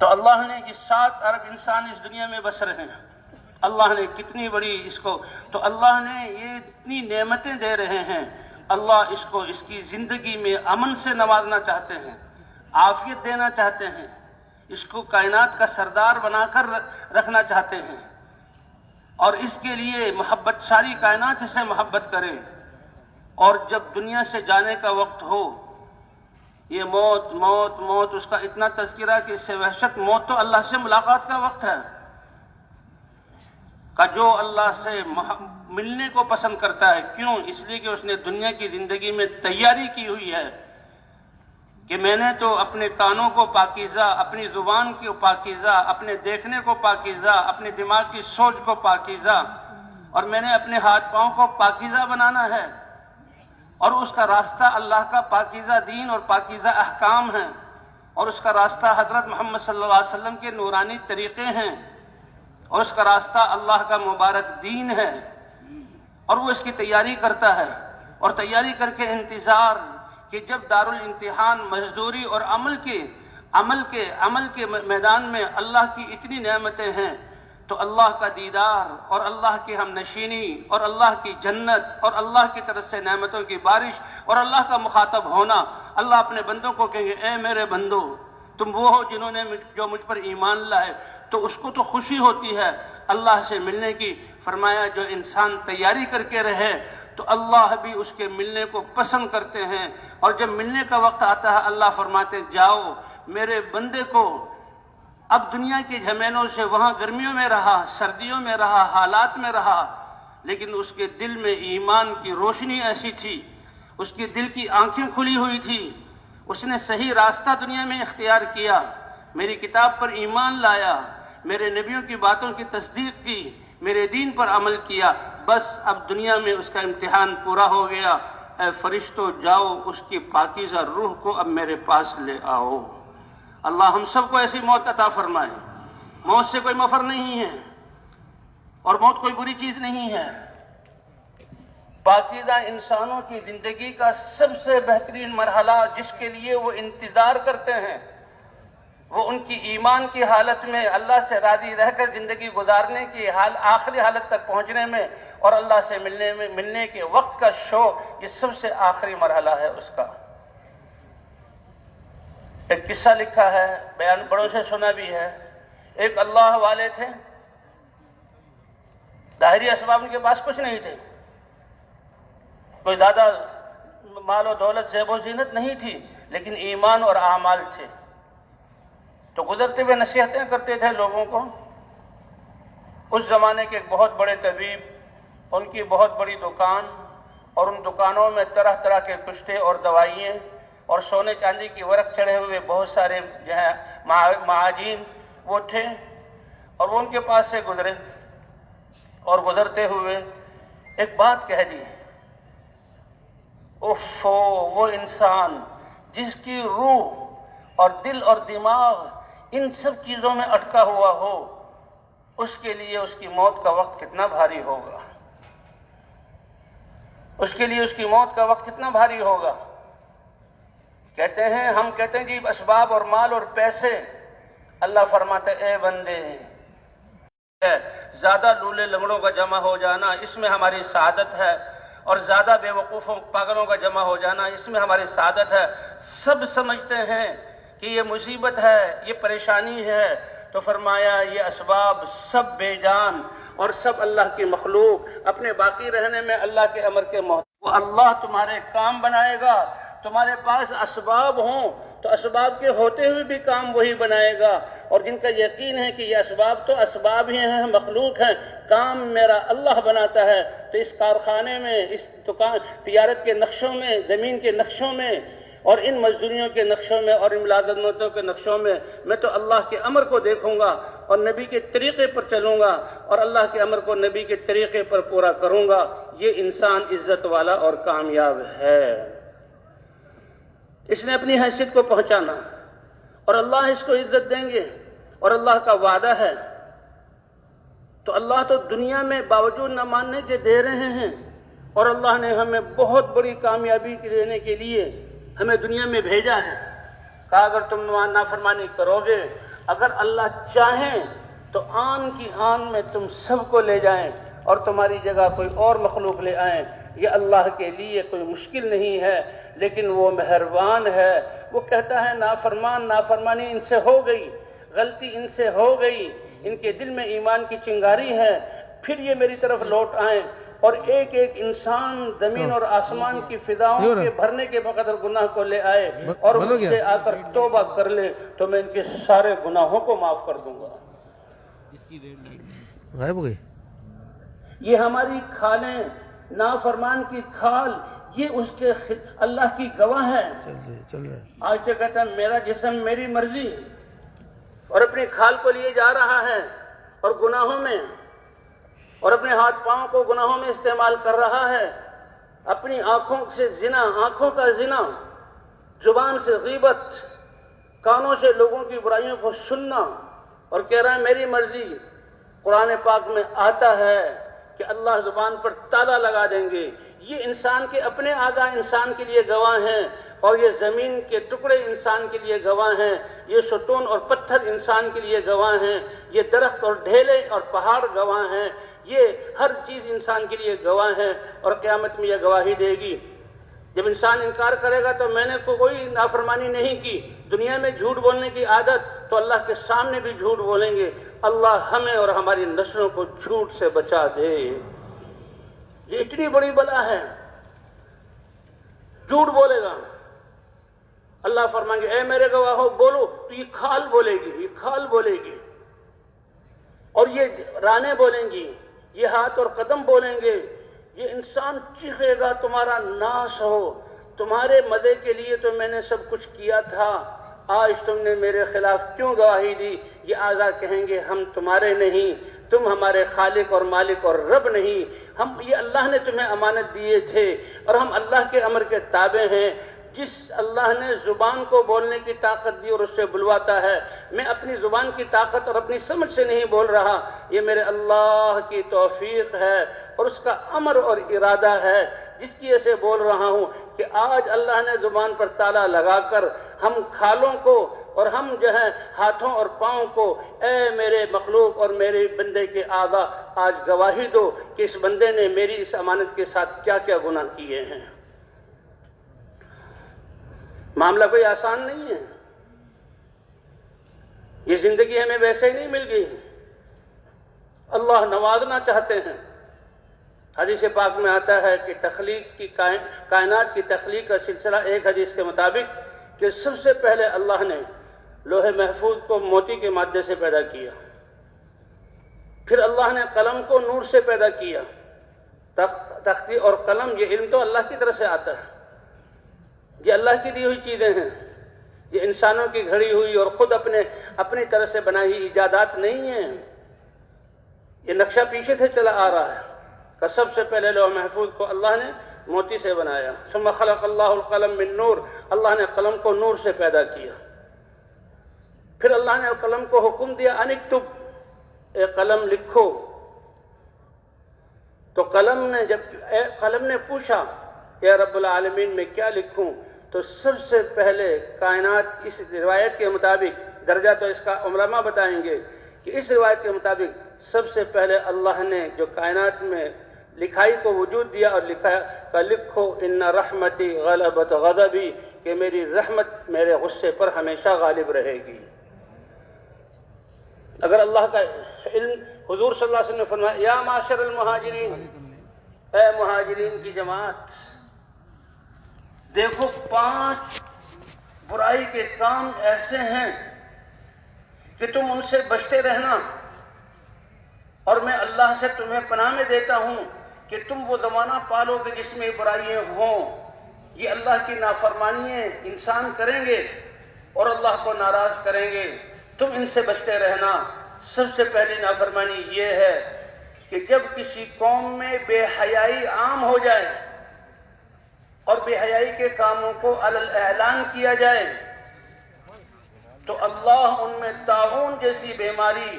تو اللہ نے یہ 7 ارب انسان اس دنیا میں بس رہے ہیں، اللہ نے کتنی بڑی اس کو، تو اللہ نے یہ اتنی نعمتیں دے رہے ہیں، اللہ اس کو اس کی زندگی میں امن سے نوازنا چاہتے ہیں، عافیت دینا چاہتے ہیں، اس کو کائنات کا سردار بنا کر رکھنا چاہتے ہیں، اور اس کے لیے محبت، ساری کائنات سے محبت کرے، اور جب دنیا سے جانے کا وقت ہو، یہ موت موت موت، اس کا اتنا تذکرہ کہ اس سے وحشت، موت تو اللہ سے ملاقات کا وقت ہے، کا جو اللہ سے ملنے کو پسند کرتا ہے، کیوں؟ اس لیے کہ اس نے دنیا کی زندگی میں تیاری کی ہوئی ہے کہ میں نے تو اپنے کانوں کو پاکیزہ، اپنی زبان کو پاکیزہ، اپنے دیکھنے کو پاکیزہ، اپنے دماغ کی سوچ کو پاکیزہ، اور میں نے اپنے ہاتھ پاؤں کو پاکیزہ بنانا ہے، اور اس کا راستہ اللہ کا پاکیزہ دین اور پاکیزہ احکام ہے، اور اس کا راستہ حضرت محمد صلی اللہ علیہ وسلم کے نورانی طریقے ہیں، اور اس کا راستہ اللہ کا مبارک دین ہے، اور وہ اس کی تیاری کرتا ہے، اور تیاری کر کے انتظار کہ جب دارالامتحان مزدوری اور عمل کے میدان میں اللہ کی اتنی نعمتیں ہیں، تو اللہ کا دیدار اور اللہ کی ہم نشینی اور اللہ کی جنت اور اللہ کی طرف سے نعمتوں کی بارش اور اللہ کا مخاطب ہونا، اللہ اپنے بندوں کو کہیں گے اے میرے بندو، تم وہ ہو جنہوں نے جو مجھ پر ایمان لائے، تو اس کو تو خوشی ہوتی ہے اللہ سے ملنے کی۔ فرمایا جو انسان تیاری کر کے رہے تو اللہ بھی اس کے ملنے کو پسند کرتے ہیں، اور جب ملنے کا وقت آتا ہے اللہ فرماتے جاؤ میرے بندے کو، اب دنیا کے جھمیلوں سے وہاں گرمیوں میں رہا، سردیوں میں رہا، حالات میں رہا، لیکن اس کے دل میں ایمان کی روشنی ایسی تھی، اس کے دل کی آنکھیں کھلی ہوئی تھی، اس نے صحیح راستہ دنیا میں اختیار کیا، میری کتاب پر ایمان لایا، میرے نبیوں کی باتوں کی تصدیق کی، میرے دین پر عمل کیا، بس اب دنیا میں اس کا امتحان پورا ہو گیا، اے فرشتوں جاؤ اس کی پاکیزہ روح کو اب میرے پاس لے آؤ۔ اللہ ہم سب کو ایسی موت عطا فرمائے۔ موت سے کوئی مفر نہیں ہے، اور موت کوئی بری چیز نہیں ہے۔ پاکیزہ انسانوں کی زندگی کا سب سے بہترین مرحلہ جس کے لیے وہ انتظار کرتے ہیں، وہ ان کی ایمان کی حالت میں اللہ سے راضی رہ کر زندگی گزارنے کی آخری حالت تک پہنچنے میں، اور اللہ سے ملنے کے وقت کا شوق، یہ سب سے آخری مرحلہ ہے اس کا۔ ایک قصہ لکھا ہے، بیان بڑوں سے سنا بھی ہے۔ ایک اللہ والے تھے، ظاہری اسباب ان کے پاس کچھ نہیں تھے، کوئی زیادہ مال و دولت زیب و زینت نہیں تھی، لیکن ایمان اور اعمال تھے۔ تو گزرتے ہوئے نصیحتیں کرتے تھے لوگوں کو۔ اس زمانے کے ایک بہت بڑے طبیب، ان کی بہت بڑی دکان، اور ان دکانوں میں طرح طرح کے کشتے اور دوائیں اور سونے چاندی کی ورق چڑھے ہوئے بہت سارے جو ہے معاجین وہ تھے، اور وہ ان کے پاس سے گزرے، اور گزرتے ہوئے ایک بات کہہ دی، اوفو، وہ انسان جس کی روح اور دل اور دماغ ان سب چیزوں میں اٹکا ہوا ہو، اس کے لیے اس کی موت کا وقت کتنا بھاری ہوگا، اس کے لیے اس کی موت کا وقت کتنا بھاری ہوگا۔ کہتے ہیں، ہم کہتے ہیں جی اسباب اور مال اور پیسے، اللہ فرماتا ہے اے بندے، زیادہ لولے لنگڑوں کا جمع ہو جانا اس میں ہماری سعادت ہے، اور زیادہ بے وقوفوں پاگلوں کا جمع ہو جانا اس میں ہماری سعادت ہے۔ سب سمجھتے ہیں کہ یہ مصیبت ہے، یہ پریشانی ہے، تو فرمایا یہ اسباب سب بے جان اور سب اللہ کی مخلوق، اپنے باقی رہنے میں اللہ کے امر کے محتاج۔ وہ اللہ تمہارے کام بنائے گا، تمہارے پاس اسباب ہوں تو اسباب کے ہوتے ہوئے بھی کام وہی بنائے گا، اور جن کا یقین ہے کہ یہ اسباب تو اسباب ہی ہیں، مخلوق ہیں، کام میرا اللہ بناتا ہے، تو اس کارخانے میں، اس دکان تجارت کے نقشوں میں، زمین کے نقشوں میں، اور ان مزدوریوں کے نقشوں میں، اور ان ملازمتوں کے نقشوں میں تو اللہ کے امر کو دیکھوں گا اور نبی کے طریقے پر چلوں گا، اور اللہ کے امر کو نبی کے طریقے پر پورا کروں گا۔ یہ انسان عزت والا اور کامیاب ہے۔ اس نے اپنی حیثیت کو پہنچانا، اور اللہ اس کو عزت دیں گے، اور اللہ کا وعدہ ہے۔ تو اللہ تو دنیا میں باوجود نہ ماننے کے دے رہے ہیں، اور اللہ نے ہمیں بہت بڑی کامیابی دینے کے لیے ہمیں دنیا میں بھیجا ہے۔ کہا اگر تم نافرمانی کرو گے اگر اللہ چاہیں تو آن کی آن میں تم سب کو لے جائیں اور تمہاری جگہ کوئی اور مخلوق لے آئیں، یہ اللہ کے لیے کوئی مشکل نہیں ہے، لیکن وہ مہربان ہے۔ وہ کہتا ہے نافرمانی ان سے ہو گئی، غلطی ان سے ہو گئی، ان کے دل میں ایمان کی چنگاری ہے، پھر یہ میری طرف لوٹ آئیں اور ایک ایک انسان زمین اور آسمان کی فضاؤں کے بھرنے کے بقدر گناہ کو لے آئے اور مجھ سے آ کر توبہ کر لے تو میں ان کے سارے گناہوں کو معاف کر دوں گا۔ غائب ہو گئی۔ یہ ہماری کھالیں، نافرمان کی کھال، یہ اس کے اللہ کی گواہ ہے۔ چل رہے آج تو کہتا ہے میرا جسم میری مرضی، اور اپنی کھال کو لیے جا رہا ہے اور گناہوں میں، اور اپنے ہاتھ پاؤں کو گناہوں میں استعمال کر رہا ہے، اپنی آنکھوں سے زنا، آنکھوں کا زنا، زبان سے غیبت، کانوں سے لوگوں کی برائیوں کو سننا، اور کہہ رہا ہے میری مرضی۔ قرآن پاک میں آتا ہے کہ اللہ زبان پر تالا لگا دیں گے۔ یہ انسان کے اپنے اعضاء انسان کے لیے گواہ ہیں، اور یہ زمین کے ٹکڑے انسان کے لیے گواہ ہیں، یہ ستون اور پتھر انسان کے لیے گواہ ہیں، یہ درخت اور ڈھیلے اور پہاڑ گواہ ہیں، یہ ہر چیز انسان کے لیے گواہ ہے، اور قیامت میں یہ گواہی دے گی۔ جب انسان انکار کرے گا تو میں نے کوئی نافرمانی نہیں کی، دنیا میں جھوٹ بولنے کی عادت، تو اللہ کے سامنے بھی جھوٹ بولیں گے۔ اللہ ہمیں اور ہماری نسلوں کو جھوٹ سے بچا دے۔ یہ اتنی بڑی بلا ہے، جھوٹ بولے گا، اللہ فرمائیں گے اے میرے گواہو بولو، تو یہ کھال بولے گی، یہ کھال بولے گی، اور یہ رانے بولیں گی، یہ ہاتھ اور قدم بولیں گے، یہ انسان چیخے گا تمہارا ناش ہو، تمہارے مزے کے لیے تو میں نے سب کچھ کیا تھا، آج تم نے میرے خلاف کیوں گواہی دی؟ یہ اعضاء کہیں گے ہم تمہارے نہیں، تم ہمارے خالق اور مالک اور رب نہیں، یہ اللہ نے تمہیں امانت دیے تھے، اور ہم اللہ کے امر کے تابع ہیں۔ جس اللہ نے زبان کو بولنے کی طاقت دی اور اس سے بلواتا ہے، میں اپنی زبان کی طاقت اور اپنی سمجھ سے نہیں بول رہا، یہ میرے اللہ کی توفیق ہے اور اس کا امر اور ارادہ ہے، جس کی ایسے بول رہا ہوں کہ آج اللہ نے زبان پر تالا لگا کر ہم کھالوں کو اور ہم جو ہے ہاتھوں اور پاؤں کو، اے میرے مخلوق اور میرے بندے کے اعضاء، آج گواہی دو کہ اس بندے نے میری اس امانت کے ساتھ کیا کیا گناہ کیے ہیں۔ معاملہ کوئی آسان نہیں ہے، یہ زندگی ہمیں ویسے ہی نہیں مل گئی، اللہ نوازنا چاہتے ہیں۔ حدیث پاک میں آتا ہے کہ کائنات کی تخلیق کا سلسلہ ایک حدیث کے مطابق کہ سب سے پہلے اللہ نے لوح محفوظ کو موتی کے مادے سے پیدا کیا، پھر اللہ نے قلم کو نور سے پیدا کیا۔ تختی اور قلم یہ علم تو اللہ کی طرف سے آتا ہے، یہ اللہ کی دی ہوئی چیزیں ہیں، یہ انسانوں کی گھڑی ہوئی اور خود اپنی طرف سے بنائی ایجادات نہیں ہیں، یہ نقشہ پیچھے سے چلا آ رہا ہے کہ سب سے پہلے لوح محفوظ کو اللہ نے موتی سے بنایا، ثم خلق اللہ القلم من نور، اللہ نے قلم کو نور سے پیدا کیا، پھر اللہ نے قلم کو حکم دیا ان اکتب، اے قلم لکھو، تو قلم نے پوچھا اے رب العالمین میں کیا لکھوں؟ تو سب سے پہلے کائنات، اس روایت کے مطابق، درجہ تو اس کا علماء بتائیں گے کہ اس روایت کے مطابق سب سے پہلے اللہ نے جو کائنات میں لکھائی کو وجود دیا اور لکھو ان رحمتی غلبت غضبی، کہ میری رحمت میرے غصے پر ہمیشہ غالب رہے گی۔ اگر اللہ کا علم، حضور صلی اللہ علیہ وسلم نے فرمایا یا معاشر المہاجرین، اے مہاجرین کی جماعت، دیکھو 5 برائی کے کام ایسے ہیں کہ تم ان سے بچتے رہنا، اور میں اللہ سے تمہیں پناہ میں دیتا ہوں کہ تم وہ زمانہ پالو گے جس میں برائیاں ہوں، یہ اللہ کی نافرمانیاں انسان کریں گے اور اللہ کو ناراض کریں گے، تم ان سے بچتے رہنا۔ سب سے پہلی نافرمانی یہ ہے کہ جب کسی قوم میں بے حیائی عام ہو جائے اور بے حیائی کے کاموں کو اعلان کیا جائے تو اللہ ان میں طاعون جیسی بیماری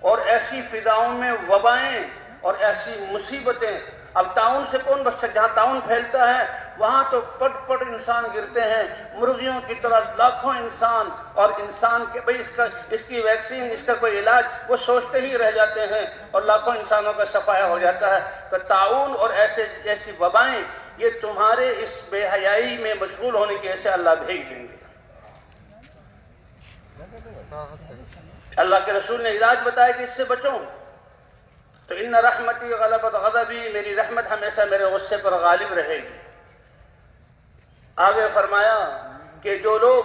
اور ایسی فضاؤں میں وبائیں اور ایسی مصیبتیں، اب طاعون سے کون بچ سکتا؟ جہاں طاعون پھیلتا ہے وہاں تو پٹ پٹ انسان گرتے ہیں، مرغیوں کی طرح لاکھوں انسان، اور انسان کے بھئی اس کی ویکسین، اس کا کوئی علاج، وہ سوچتے ہی رہ جاتے ہیں اور لاکھوں انسانوں کا صفایا ہو جاتا ہے۔ تو طاعون اور ایسی وبائیں یہ تمہارے اس بے حیائی میں مشغول ہونے کی وجہ سے اللہ بھیج دیں گے۔ اللہ کے رسول نے علاج بتایا کہ اس سے بچو، تو ان رحمتی غلبت غضبی، میری رحمت ہمیشہ میرے غصے پر غالب رہے گی۔ آگے فرمایا کہ جو لوگ